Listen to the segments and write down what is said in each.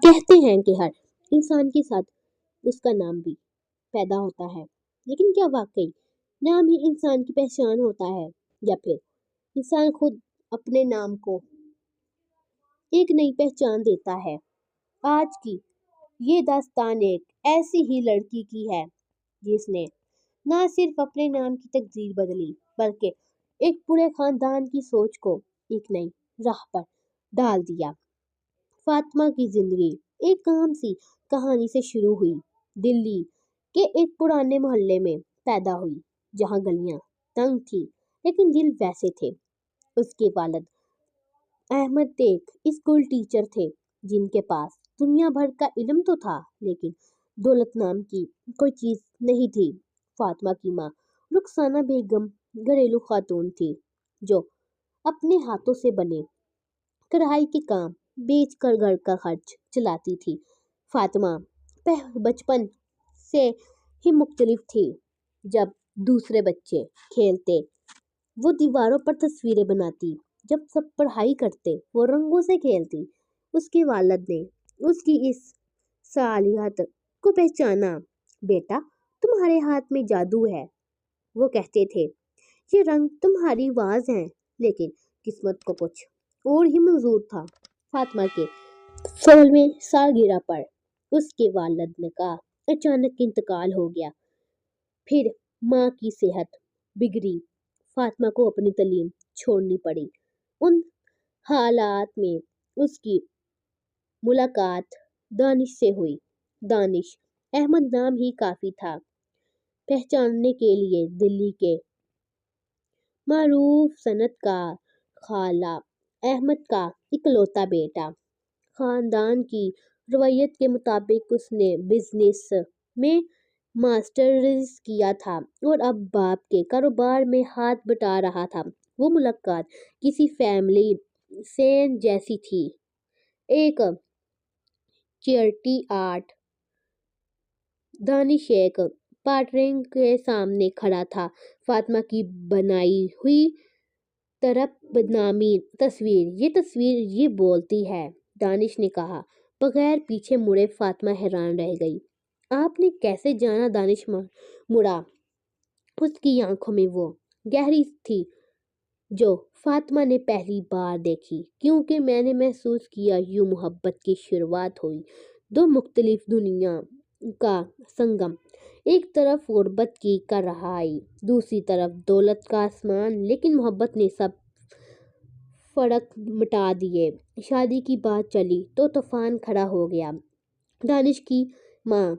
कहते हैं कि हर इंसान के साथ उसका नाम भी पैदा होता है, लेकिन क्या वाकई नाम ही इंसान की पहचान होता है, या फिर इंसान खुद अपने नाम को एक नई पहचान देता है? आज की ये दास्तान एक ऐसी ही लड़की की है जिसने न सिर्फ अपने नाम की तकदीर बदली, बल्कि एक पूरे खानदान की सोच को एक नई राह पर डाल दिया। फातिमा की जिंदगी एक आम सी कहानी से शुरू हुई। दिल्ली के एक पुराने मोहल्ले में पैदा हुई, जहां गलियां तंग थी लेकिन दिल वैसे थे। उसके वालिद अहमद एक स्कूल टीचर थे, जिनके पास दुनिया भर का इल्म तो था, लेकिन दौलत नाम की कोई चीज नहीं थी। फातिमा की माँ रुखसाना बेगम घरेलू खातून थी, जो अपने हाथों से बने कढ़ाई के काम बेचकर घर का खर्च चलाती थी। फातिमा बचपन से ही मुख्तलिफ थी। जब दूसरे बच्चे खेलते वो दीवारों पर तस्वीरें बनाती, जब सब पढ़ाई करते वो रंगों से खेलती। उसके वालिद ने उसकी इस सालियत को पहचाना। बेटा, तुम्हारे हाथ में जादू है, वो कहते थे। ये रंग तुम्हारी आवाज है। लेकिन किस्मत को कुछ और ही मंजूर था। फातिमा के 16वें सालगिरह पर उसके वालिद ने का अचानक इंतकाल हो गया। फिर माँ की सेहत बिगड़ी, फातिमा को अपनी तालीम छोड़नी पड़ी। उन हालात में उसकी मुलाकात दानिश से हुई। दानिश अहमद नाम ही काफी था पहचानने के लिए। दिल्ली के मारूफ सनतकार खाला अहमद का इकलौता बेटा। खानदान की रवायत के मुताबिक उसने बिजनेस में मास्टर्स किया था और अब बाप के कारोबार में हाथ बटा रहा था। वो मुलाकात किसी फैमिली सेन जैसी थी। एक चैरिटी आर्ट दानिश एक पार्टरिंग के सामने खड़ा था। फातिमा की बनाई हुई तरफ बदनामी तस्वीर, ये तस्वीर ये बोलती है, दानिश ने कहा बगैर पीछे मुड़े। फातिमा हैरान रह गई। आपने कैसे जाना? दानिश मुड़ा। उसकी आंखों में वो गहरी थी जो फातिमा ने पहली बार देखी, क्योंकि मैंने महसूस किया यूं मोहब्बत की शुरुआत हुई। दो मुख्तलिफ दुनिया का संगम। एक तरफ गुर्बत की कराहाई, दूसरी तरफ दौलत का आसमान। लेकिन मोहब्बत ने सब फर्क मिटा दिए। शादी की बात चली तो तूफान खड़ा हो गया। दानिश की माँ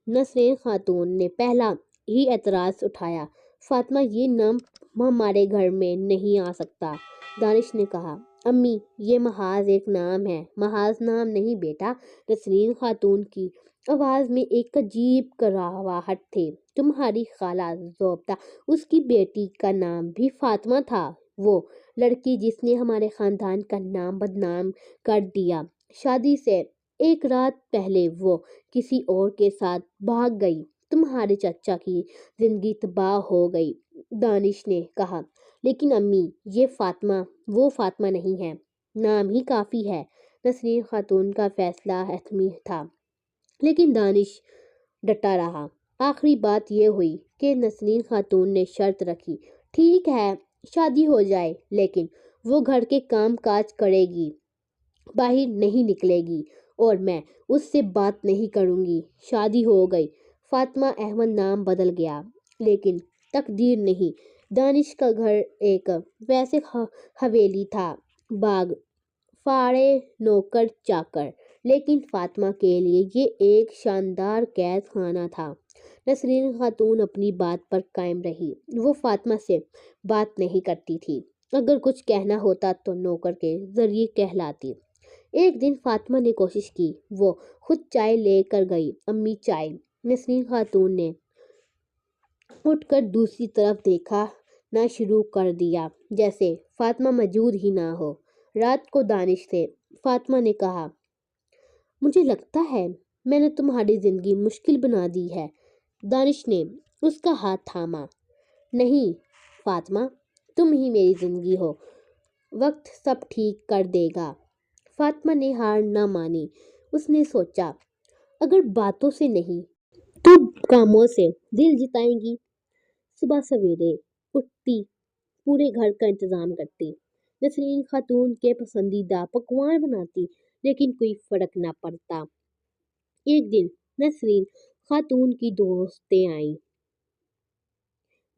नसरीन खातून ने पहला ही एतराज उठाया। फातिमा, ये नाम हमारे घर में नहीं आ सकता। दानिश ने कहा, अम्मी, ये महाज एक नाम है। महाज नाम नहीं बेटा। नसरीन खातून की आवाज में एक अजीब कराहट थी। तुम्हारी खाला ज़ोबदा, उसकी बेटी का नाम भी फातिमा था। वो लड़की जिसने हमारे खानदान का नाम बदनाम कर दिया। शादी से एक रात पहले वो किसी और के साथ भाग गई। तुम्हारे चाचा की जिंदगी तबाह हो गई, दानिश ने कहा। लेकिन अम्मी, ये फातिमा वो फातिमा नहीं है। नाम ही काफी है। नसरीन खातून का फैसला हतमी था, लेकिन दानिश डटा रहा। आखिरी बात यह हुई कि नसरीन खातून ने शर्त रखी, ठीक है शादी हो जाए, लेकिन वो घर के काम काज करेगी, बाहर नहीं निकलेगी, और मैं उससे बात नहीं करूंगी। शादी हो गई। फातिमा अहमद नाम बदल गया, लेकिन तकदीर नहीं। दानिश का घर एक वैसे हवेली था, बाग फाड़े नौकर चाकर, लेकिन फातिमा के लिए ये एक शानदार कैद खाना था। नसरीन खातून अपनी बात पर कायम रही। वो फातिमा से बात नहीं करती थी। अगर कुछ कहना होता तो नौकर के जरिए कहलाती। एक दिन फातिमा ने कोशिश की। वो खुद चाय लेकर गई। अम्मी, चाय। नसरीन खातून ने उठकर दूसरी तरफ देखा ना शुरू कर दिया, जैसे फातिमा मौजूद ही ना हो। रात को दानिश से फातिमा ने कहा, मुझे लगता है मैंने तुम्हारी जिंदगी मुश्किल बना दी है। दानिश ने उसका हाथ थामा। नहीं फातिमा, तुम ही मेरी जिंदगी हो। वक्त सब ठीक कर देगा। फातिमा ने हार ना मानी। उसने सोचा, अगर बातों से नहीं तो कामों से दिल जिताएंगी। सुबह सवेरे उठती, पूरे घर का इंतजाम करती, नसरीन खातून के पसंदीदा पकवान बनाती, लेकिन कोई फर्क ना पड़ता। एक दिन नसरीन खातून की दोस्तें आईं।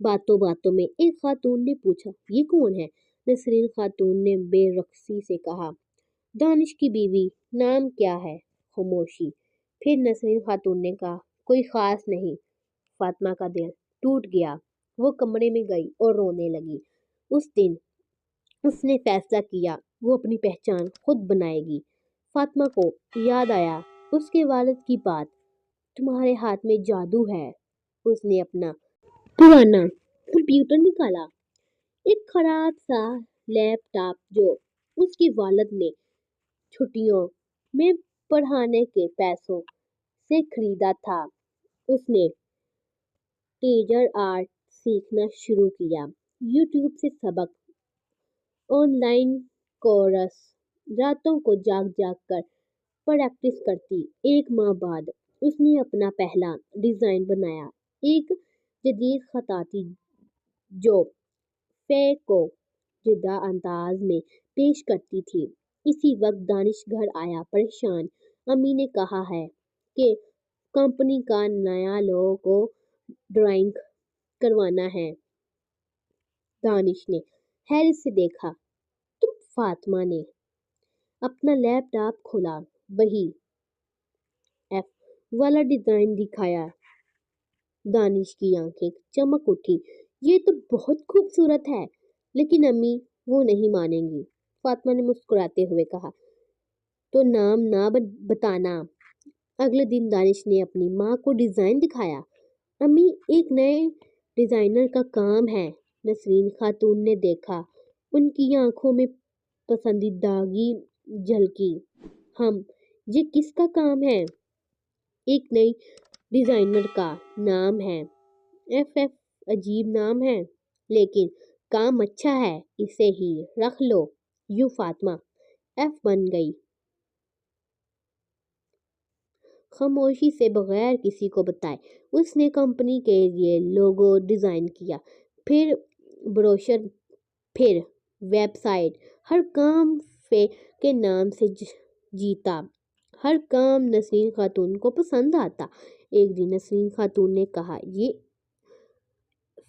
बातों बातों में एक खातून ने पूछा, ये कौन है? नसरीन खातून ने बेरख्सी से कहा, दानिश की बीवी। नाम क्या है? खामोशी। फिर नसरीन खातून ने कहा, कोई खास नहीं। फातिमा का दिल टूट गया। वो कमरे में गई और रोने लगी। उस दिन उसने फैसला किया, वो अपनी पहचान खुद बनाएगी। फातिमा को याद आया उसके वालिद की बात, तुम्हारे हाथ में जादू है। उसने अपना पुराना कंप्यूटर निकाला, एक खराब सा लैपटॉप जो उसके वालिद ने छुट्टियों में पढ़ाने के पैसों से खरीदा था। उसने टेजर आर्ट सीखना शुरू किया, यूट्यूब से सबक, ऑनलाइन कोर्स, रातों को जाग जाग कर प्रैक्टिस करती। एक माह बाद उसने अपना पहला डिज़ाइन बनाया, एक जदीद खताती जो फे को जुदा अंदाज में पेश करती थी। इसी वक्त दानिश घर आया परेशान। अम्मी ने कहा है कि कंपनी का नया लोगो ड्राइंग करवाना है। दानिश ने हैरत से देखा, तुम? फातिमा ने अपना लैपटॉप खोला, वही एफ वाला डिजाइन दिखाया। दानिश की आंखें चमक उठी, ये तो बहुत खूबसूरत है, लेकिन अम्मी वो नहीं मानेंगी। फातिमा ने मुस्कुराते हुए कहा, तो नाम ना बताना। अगले दिन दानिश ने अपनी माँ को डिजाइन दिखाया। अम्मी, एक नए डिजाइनर का काम है। नसरीन खातून ने देखा, उनकी आंखों में पसंदीदागी झलकी। हम, ये किसका काम है? एक नई डिजाइनर का नाम है। एफ। अजीब नाम है, लेकिन काम अच्छा है, इसे ही रख लो। यूं फातिमा एफ बन गई, खामोशी से, बगैर किसी को बताए। उसने कंपनी के लिए लोगो डिजाइन किया, फिर ब्रोशर, फिर वेबसाइट। हर काम फे के नाम से जीता। हर काम नसरीन खातून को पसंद आता। एक दिन नसरीन खातून ने कहा, ये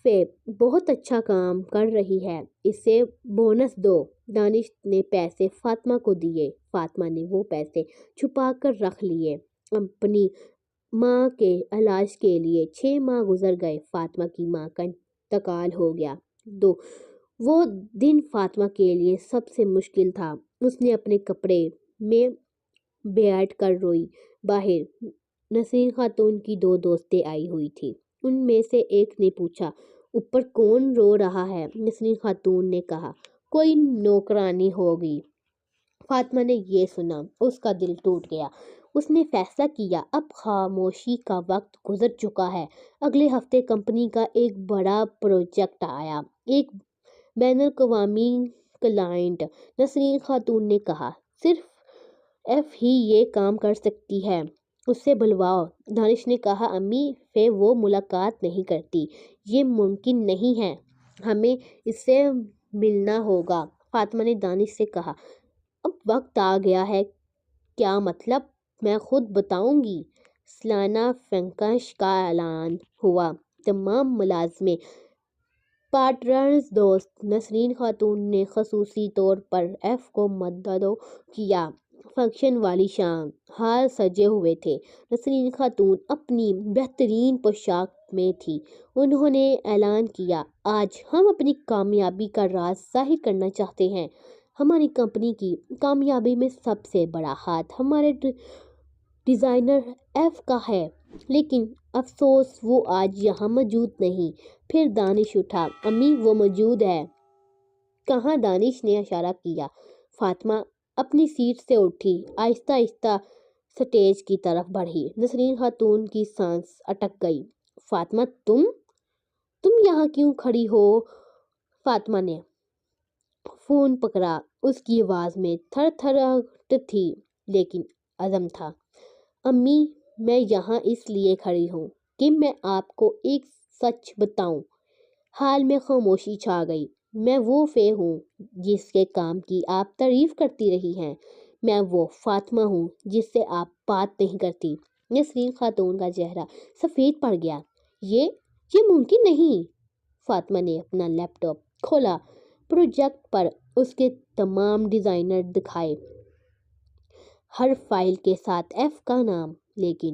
फे बहुत अच्छा काम कर रही है, इसे बोनस दो। दानिश ने पैसे फातिमा को दिए। फातिमा ने वो पैसे छुपा कर रख लिए। अपनी माँ के इलाज के लिए 6 माह गुजर गए। फातिमा की माँ का इंतकाल हो गया। वो दिन फातिमा के लिए सबसे मुश्किल था। उसने अपने कपड़े में बैठ कर रोई। बाहर नसीर खातून की 2 दोस्तें आई हुई थी। उनमें से एक ने पूछा, ऊपर कौन रो रहा है? नसरीन खातून ने कहा, कोई नौकरानी होगी। फातिमा ने ये सुना, उसका दिल टूट गया। उसने फैसला किया, अब खामोशी का वक्त गुजर चुका है। अगले हफ्ते कंपनी का एक बड़ा प्रोजेक्ट आया, एक बैनुल-अक़वामी क्लाइंट। नसरीन खातून ने कहा, सिर्फ एफ ही ये काम कर सकती है, उससे बुलवाओ। दानिश ने कहा, अम्मी, फे वो मुलाकात नहीं करती, ये मुमकिन नहीं है, हमें इससे मिलना होगा। फातिमा ने दानिश से कहा, अब वक्त आ गया है। क्या मतलब? मैं खुद बताऊंगी। सालाना फंक्शन का ऐलान हुआ। तमाम मुलाजमें, पार्टनर्स, दोस्त। नसरीन खातून ने खसूसी तौर पर एफ को मददो किया। फंक्शन वाली शाम, हाल सजे हुए थे। नसरीन खातून अपनी बेहतरीन पोशाक में थी। उन्होंने ऐलान किया, आज हम अपनी कामयाबी का राज जाहिर करना चाहते हैं। हमारी कंपनी की कामयाबी में सबसे बड़ा हाथ हमारे डिज़ाइनर एफ का है, लेकिन अफसोस वो आज यहाँ मौजूद नहीं। फिर दानिश उठा, अम्मी वो मौजूद है। कहाँ? दानिश ने इशारा किया। फातिमा अपनी सीट से उठी, आहिस्ता आहिस्ता स्टेज की तरफ बढ़ी। नसरीन खातून की सांस अटक गई। फातिमा, तुम यहाँ क्यों खड़ी हो? फातिमा ने फोन पकड़ा। उसकी आवाज में थरथराहट थी, लेकिन عزم تھا۔ امی، میں یہاں اس لیے کھڑی ہوں کہ میں آپ کو ایک سچ بتاؤں۔ حال میں خاموشی چھا گئی۔ میں وہ فے ہوں جس کے کام کی آپ تعریف کرتی رہی ہیں۔ میں وہ فاطمہ ہوں جس سے آپ بات نہیں کرتی۔ نسرین خاتون کا چہرہ سفید پڑ گیا۔ یہ ممکن نہیں۔ فاطمہ نے اپنا لیپ ٹاپ کھولا، پروجیکٹ پر اس کے تمام ڈیزائنر دکھائے، ہر فائل کے ساتھ ایف کا نام، لیکن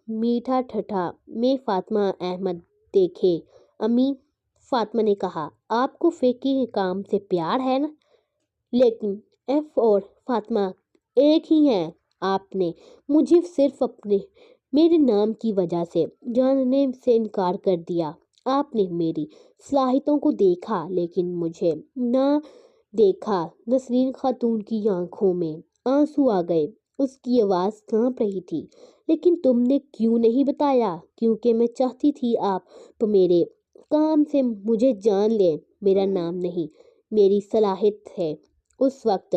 میٹھا ٹھٹھا میں فاطمہ احمد دیکھے۔ امی، فاطمہ نے کہا، آپ کو فے کے کام سے پیار ہے نا؟ لیکن ایف اور فاطمہ ایک ہی ہیں۔ آپ نے مجھے صرف میرے نام کی وجہ سے جاننے سے انکار کر دیا۔ آپ نے میری صلاحیتوں کو دیکھا لیکن مجھے نہ دیکھا۔ نسرین خاتون کی آنکھوں میں آنسو آ گئے، اس کی آواز کانپ رہی تھی۔ لیکن تم نے کیوں نہیں بتایا؟ کیونکہ میں چاہتی تھی آپ میرے کام سے مجھے جان لیں۔ میرا نام نہیں، میری صلاحیت ہے۔ اس وقت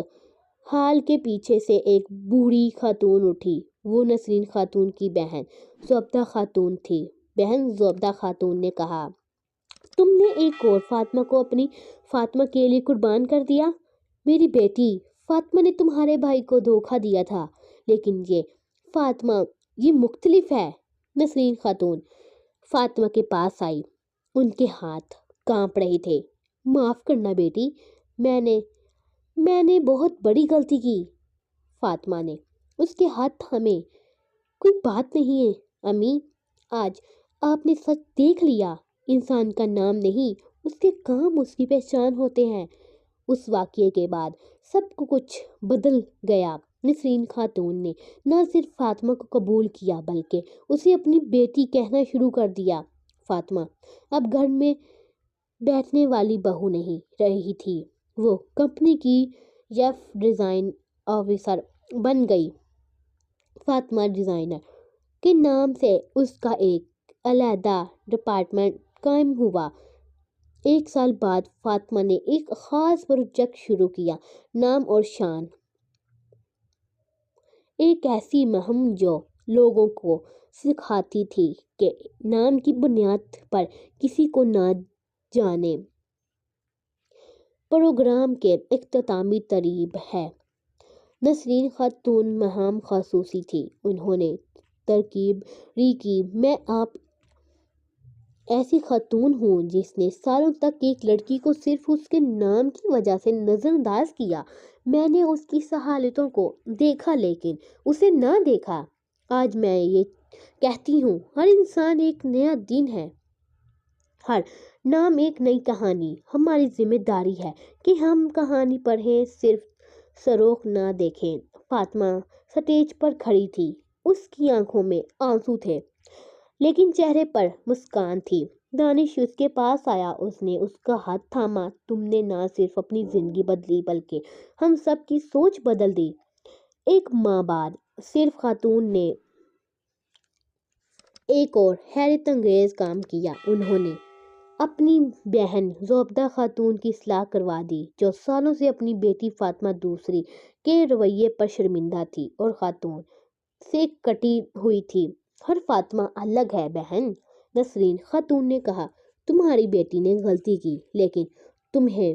ہال کے پیچھے سے ایک بوڑھی خاتون اٹھی۔ وہ نسرین خاتون کی بہن زبدہ خاتون تھی۔ بہن زبدہ خاتون نے کہا، تم نے ایک اور فاطمہ کو اپنی فاطمہ کے لیے قربان کر دیا؟ میری بیٹی فاطمہ نے تمہارے بھائی کو دھوکہ دیا تھا، لیکن یہ فاطمہ، یہ مختلف ہے۔ نسرین خاتون فاطمہ کے پاس آئی، ان کے ہاتھ کانپ رہے تھے۔ معاف کرنا بیٹی، میں نے بہت بڑی غلطی کی۔ فاطمہ نے اس کے ہاتھ تھامے، کوئی بات نہیں ہے امی، آج آپ نے سچ دیکھ لیا۔ انسان کا نام نہیں، اس کے کام اس کی پہچان ہوتے ہیں۔ اس واقعے کے بعد سب کچھ بدل گیا۔ نسرین خاتون نے نہ صرف فاطمہ کو قبول کیا بلکہ اسے اپنی بیٹی کہنا شروع کر دیا۔ فاطمہ اب گھر میں بیٹھنے والی بہو نہیں رہی تھی، وہ کمپنی کی چیف ڈیزائن آفیسر بن گئی۔ فاطمہ ڈیزائنر کے نام سے اس کا ایک علیحدہ ڈپارٹمنٹ قائم ہوا۔ ایک سال بعد فاطمہ نے ایک خاص پروجیکٹ شروع کیا، نام اور شان، ایک ایسی مہم جو لوگوں کو سکھاتی تھی کہ نام کی بنیاد پر کسی کو نہ جانے۔ پروگرام کے اختتامی تقریب ہے۔ نسرین خاتون مہم خصوصی تھی۔ انہوں نے تقریب کی، میں آپ ایسی خاتون ہوں جس نے سالوں تک ایک لڑکی کو صرف اس کے نام کی وجہ سے نظر انداز کیا۔ میں نے اس کی صلاحیتوں کو دیکھا لیکن اسے نہ دیکھا۔ آج میں یہ کہتی ہوں، ہر انسان ایک نیا دن ہے، ہر نام ایک نئی کہانی۔ ہماری ذمہ داری ہے کہ ہم کہانی پڑھیں، صرف سروق نہ دیکھیں۔ فاطمہ سٹیج پر کھڑی تھی، اس کی آنکھوں میں آنسو تھے لیکن چہرے پر مسکان تھی۔ دانش اس کے پاس آیا، اس نے اس کا ہاتھ تھاما۔ تم نے نہ صرف اپنی زندگی بدلی بلکہ ہم سب کی سوچ بدل دی۔ ایک ماہ بعد صرف خاتون نے ایک اور حیرت انگیز کام کیا۔ انہوں نے اپنی بہن زبدہ خاتون کی اصلاح کروا دی، جو سالوں سے اپنی بیٹی فاطمہ دوسری کے رویے پر شرمندہ تھی اور خاتون سے کٹی ہوئی تھی۔ ہر فاطمہ الگ ہے بہن، نسرین خاتون نے کہا، تمہاری بیٹی نے غلطی کی لیکن تمہیں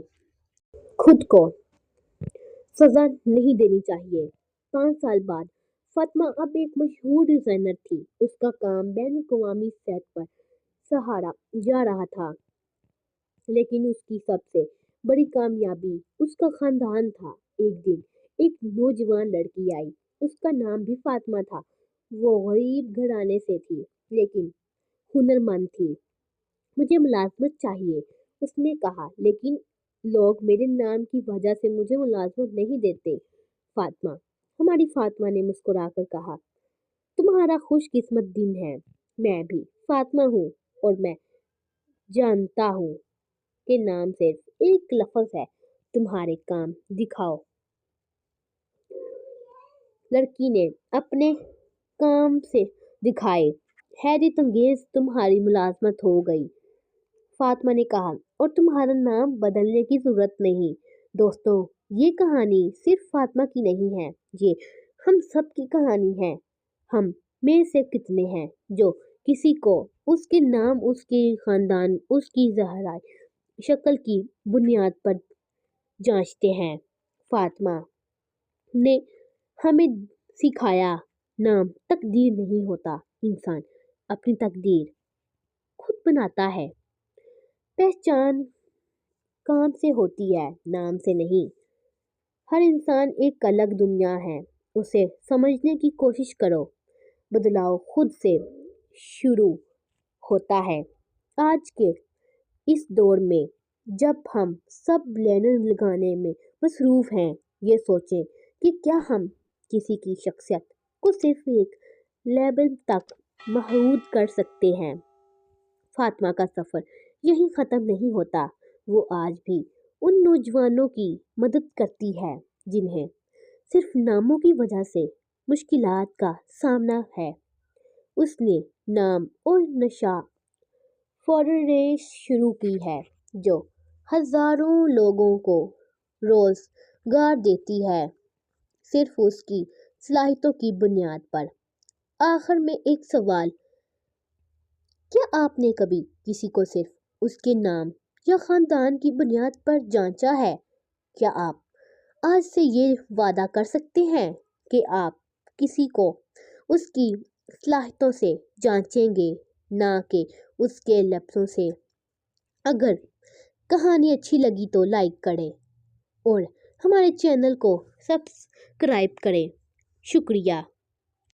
خود کو سزا نہیں دینی چاہیے۔ 5 سال بعد فاطمہ اب ایک مشہور ڈیزائنر تھی۔ اس کا کام بین الاقوامی سطح پر سراہا جا رہا تھا، لیکن اس کی سب سے بڑی کامیابی اس کا خاندان تھا۔ ایک دن ایک نوجوان لڑکی آئی، اس کا نام بھی فاطمہ تھا۔ وہ غریب گھرانے سے تھی لیکن ہنرمند تھی۔ مجھے ملازمت چاہیے، اس نے کہا، لیکن لوگ میرے نام کی وجہ سے مجھے ملازمت نہیں دیتے۔ ہماری فاطمہ نے مسکرا کر کہا، تمہارا خوش قسمت دن ہے۔ میں بھی فاطمہ ہوں اور میں جانتا ہوں کہ نام صرف ایک لفظ ہے۔ تمہارے کام دکھاؤ۔ لڑکی نے اپنے کام سے دکھائے۔ حیرت انگیز، تمہاری ملازمت ہو گئی، فاطمہ نے کہا، اور تمہارا نام بدلنے کی ضرورت نہیں۔ دوستو، یہ کہانی صرف فاطمہ کی نہیں ہے، یہ हम सब की कहानी है। हम में से कितने हैं जो किसी को उसके नाम, उसके खानदान, उसकी ज़ाहिरी शक्ल की बुनियाद पर जांचते हैं। फातिमा ने हमें सिखाया, नाम तकदीर नहीं होता, इंसान अपनी तकदीर खुद बनाता है। पहचान काम से होती है, नाम से नहीं। हर इंसान एक अलग दुनिया है, उसे समझने की कोशिश करो। बदलाव खुद से शुरू होता है। आज के इस दौर में जब हम सब लेने लगाने में मसरूफ हैं, ये सोचें कि क्या हम किसी की शख्सियत को सिर्फ एक लेबल तक महदूद कर सकते हैं। फातिमा का सफ़र यहीं ख़त्म नहीं होता। वो आज भी उन नौजवानों की मदद करती है जिन्हें सिर्फ नामों की वजह से मुश्किलात का सामना है। उसने नाम और नशा फाउंडेशन शुरू की है जो हजारों लोगों को रोजगार देती है, सिर्फ उसकी सलाहियतों की बुनियाद पर। आखिर में एक सवाल, क्या आपने कभी किसी को सिर्फ उसके नाम या खानदान की बुनियाद पर जांचा है? क्या आप आज से ये वादा कर सकते हैं कि आप किसी को उसकी सलाहियतों से जांचेंगे, ना कि उसके लफ्ज़ों से? अगर कहानी अच्छी लगी तो लाइक करें और हमारे चैनल को सब्सक्राइब करें। शुक्रिया।